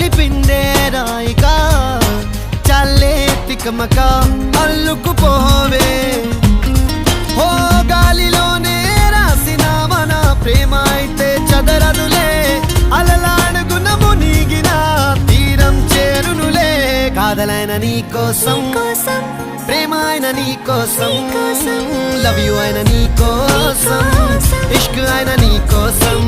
కలిపిందే రాయిగా చల్లే తికమక అల్లుకుపోవే ఓ గాలిలోనే రాసిన మన ప్రేమ అయితే చదరదులే అలలాడుగున మునిగిన తీరం చేరునులే కాదలైన నీ కోసం ప్రేమ అయిన నీ కోసం లవ్ యు అయిన నీ కోసం ఇష్క్ అయిన నీ కోసం